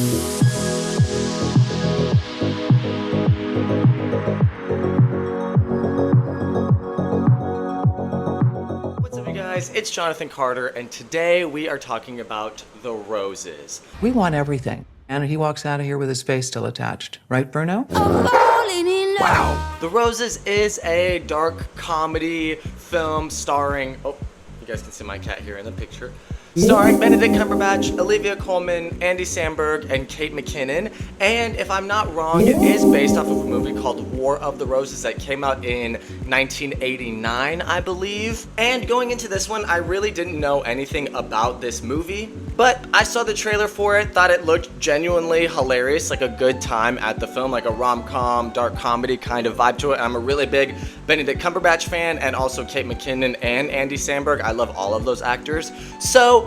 What's up, you guys? It's Jonathan Carter, and today we are talking about The Roses. We want everything. And he walks out of here with his face still attached. Right, Bruno? Wow. The Roses is a dark comedy film starring... Oh, you guys can see my cat here in the picture. Starring Benedict Cumberbatch, Olivia Colman, Andy Samberg, and Kate McKinnon. And if I'm not wrong, it is based off of a movie called War of the Roses that came out in 1989, I believe. And going into this one, I really didn't know anything about this movie. But I saw the trailer for it, thought it looked genuinely hilarious, like a good time at the film, like a rom-com, dark comedy kind of vibe to it. I'm a really big Benedict Cumberbatch fan, and also Kate McKinnon and Andy Samberg. I love all of those actors. So,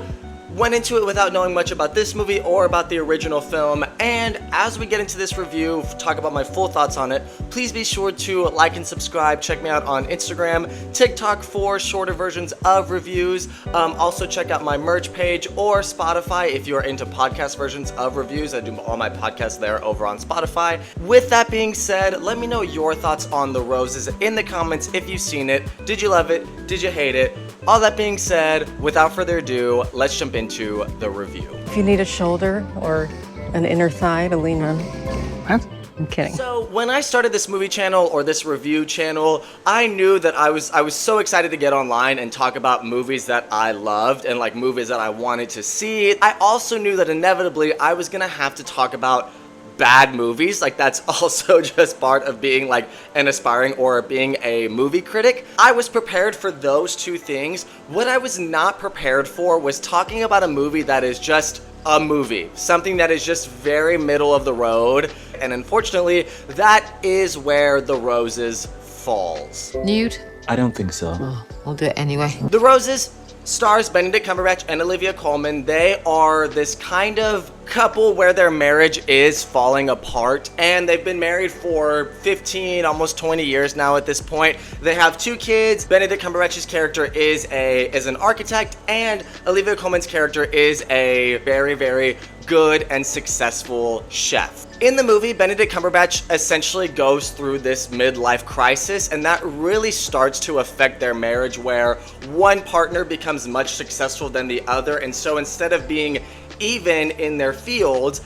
went into it without knowing much about this movie or about the original film, and as we get into this review, talk about my full thoughts on it, please be sure to like and subscribe. Check me out on Instagram, TikTok for shorter versions of reviews. Also check out my merch page or Spotify if you're into podcast versions of reviews. I do all my podcasts there over on Spotify. With that being said, let me know your thoughts on The Roses in the comments if you've seen it. Did you love it? Did you hate it? All that being said, without further ado, let's jump into the review. If you need a shoulder or an inner thigh to lean on. What? I'm kidding. So when I started this movie channel or this review channel, I knew that I was so excited to get online and talk about movies that I loved and like movies that I wanted to see. I also knew that inevitably I was gonna have to talk about bad movies. Like that's also just part of being like an aspiring or being a movie critic. I was prepared for those two things. What I was not prepared for was talking about a movie that is just a movie, something that is just very middle of the road, and unfortunately that is where The Roses falls. Nude? I don't think so. Oh, I'll do it anyway. The Roses stars Benedict Cumberbatch and Olivia Colman. They are this kind of couple where their marriage is falling apart, and they've been married for 15, almost 20 years now at this point. They have 2 kids. Benedict Cumberbatch's character is an architect, and Olivia Colman's character is a very, very good and successful chef. In the movie, Benedict Cumberbatch essentially goes through this midlife crisis, and that really starts to affect their marriage, where one partner becomes much successful than the other, and so instead of being even in their fields,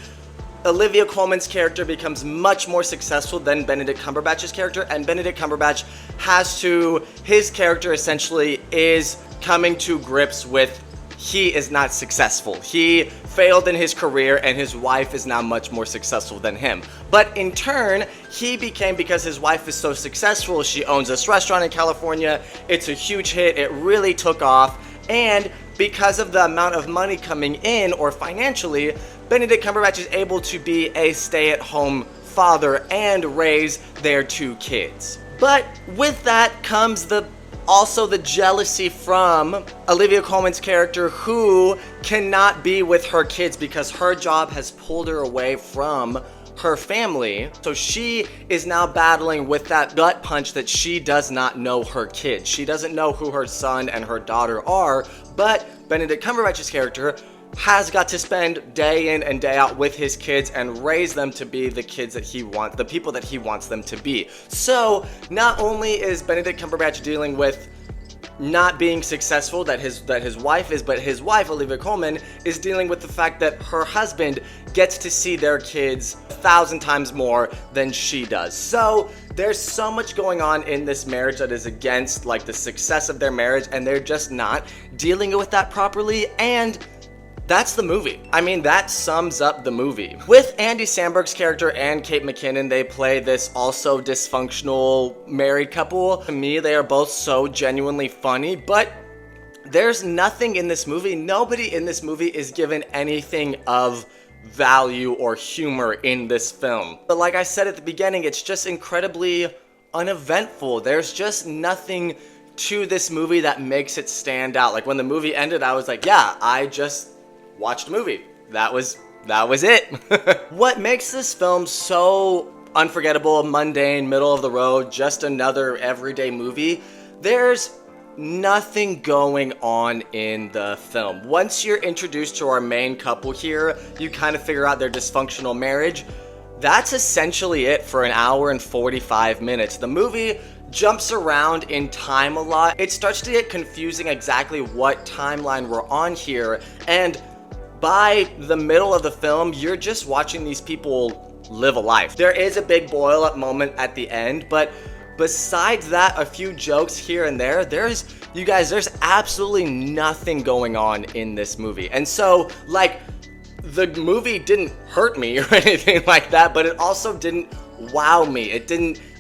Olivia Colman's character becomes much more successful than Benedict Cumberbatch's character, and Benedict Cumberbatch his character essentially is coming to grips with he is not successful. He failed in his career, and his wife is now much more successful than him. But in turn, because his wife is so successful, she owns this restaurant in California. It's a huge hit. It really took off. And because of the amount of money coming in, or financially, Benedict Cumberbatch is able to be a stay-at-home father and raise their 2 kids. But with that comes also the jealousy from Olivia Colman's character, who cannot be with her kids because her job has pulled her away from her family. So she is now battling with that gut punch that she does not know her kids. She doesn't know who her son and her daughter are, but Benedict Cumberbatch's character has got to spend day in and day out with his kids and raise them to be the kids that he wants, the people that he wants them to be. So not only is Benedict Cumberbatch dealing with not being successful that his wife is, but his wife, Olivia Colman, is dealing with the fact that her husband gets to see their kids 1,000 times more than she does. So there's so much going on in this marriage that is against like the success of their marriage, and they're just not dealing with that properly, and that's the movie. I mean, that sums up the movie. With Andy Samberg's character and Kate McKinnon, they play this also dysfunctional married couple. To me, they are both so genuinely funny, but there's nothing in this movie, nobody in this movie is given anything of value or humor in this film. But like I said at the beginning, it's just incredibly uneventful. There's just nothing to this movie that makes it stand out. Like when the movie ended, I was like, yeah, I just watched a movie. That was it. What makes this film so unforgettable, mundane, middle of the road, just another everyday movie, there's nothing going on in the film. Once you're introduced to our main couple here, you kind of figure out their dysfunctional marriage. That's essentially it for an hour and 45 minutes. The movie jumps around in time a lot. It starts to get confusing exactly what timeline we're on here, and by the middle of the film, you're just watching these people live a life. There is a big boil up moment at the end, but besides that, a few jokes here and there, there's absolutely nothing going on in this movie. And so, like, the movie didn't hurt me or anything like that, but it also didn't wow me.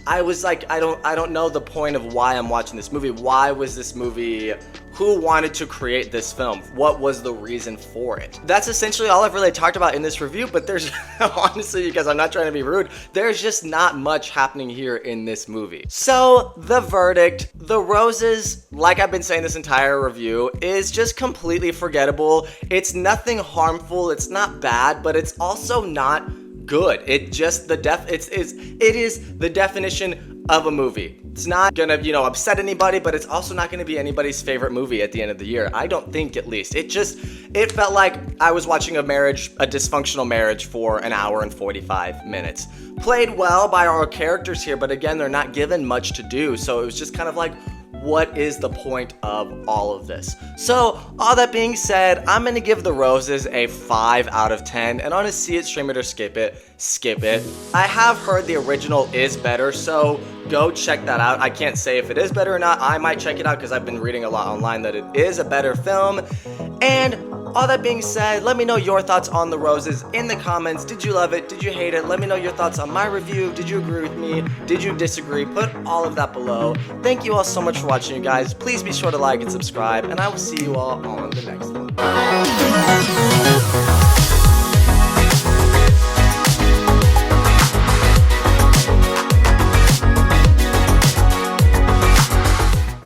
I was like, I don't know the point of why I'm watching this movie. Why was this movie? Who wanted to create this film? What was the reason for it? That's essentially all I've really talked about in this review, but there's, honestly, you guys, I'm not trying to be rude, there's just not much happening here in this movie. So, the verdict, The Roses, like I've been saying this entire review, is just completely forgettable. It's nothing harmful, it's not bad, but it's also not good. It is the definition of a movie. It's not gonna, upset anybody, but it's also not gonna be anybody's favorite movie at the end of the year. I don't think, at least. It felt like I was watching a dysfunctional marriage for an hour and 45 minutes. Played well by our characters here, but again, they're not given much to do, so it was just kind of like, what is the point of all of this? So, all that being said, I'm gonna give The Roses a 5 out of 10, and on a see it, stream it, or skip it, skip it. I have heard the original is better, so go check that out. I can't say if it is better or not. I might check it out because I've been reading a lot online that it is a better film. And all that being said, let me know your thoughts on The Roses in the comments. Did you love it? Did you hate it? Let me know your thoughts on my review. Did you agree with me? Did you disagree? Put all of that below. Thank you all so much for watching, you guys. Please be sure to like and subscribe, and I will see you all on the next one.